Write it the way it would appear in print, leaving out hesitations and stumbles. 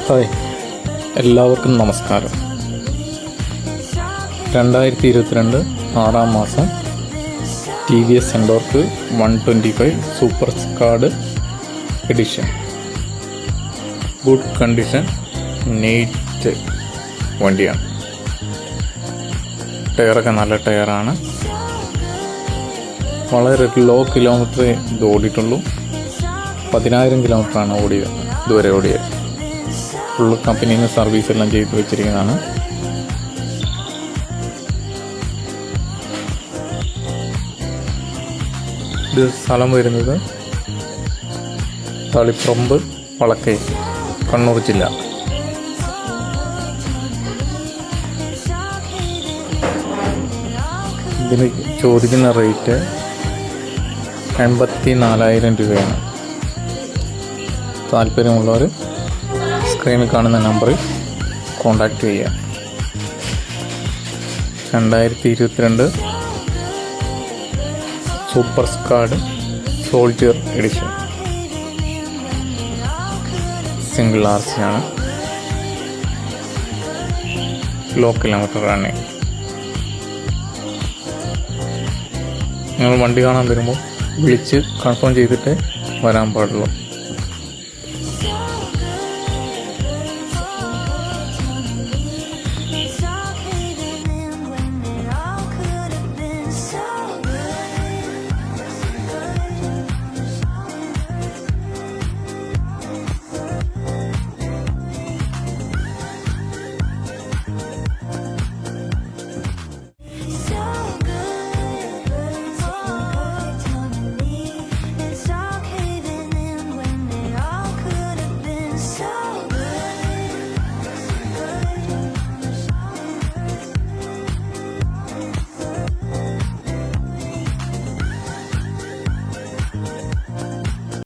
Hi, എല്ലാവർക്കും നമസ്കാരം. 2022 6-ാം മാസം TVS Ntorq 125 super squad edition. Good condition, neat വണ്ടിയാണ്. ടയറൊക്കെ നല്ല ടയറാണ്. വളരെ ലോ കിലോമീറ്ററേ ഇത് ഓടിയിട്ടുള്ളൂ. 10,000 കിലോമീറ്ററാണ് ഇതുവരെ ഓടിയത്. ഫുള്ള് കമ്പനിയിൽ നിന്ന് സർവീസ് എല്ലാം ചെയ്ത് വെച്ചിരിക്കുന്നതാണ്. ഇത് സ്ഥലം വരുന്നത് തളിപ്പറമ്പ്, വളക്കൈ, കണ്ണൂർ ജില്ല. ഇതിന് ചോദിക്കുന്ന റേറ്റ് 84,000 രൂപയാണ്. താല്പര്യമുള്ളവർ സ്ക്രീനിൽ കാണുന്ന നമ്പറിൽ കോൺടാക്റ്റ് ചെയ്യുക. 2022 super squad soldier edition single RC ആണ്. Low kilometre running. നിങ്ങൾ വണ്ടി കാണാൻ വരുമ്പോൾ വിളിച്ച് കൺഫേം ചെയ്തിട്ടേ വരാൻ പാടുള്ളൂ.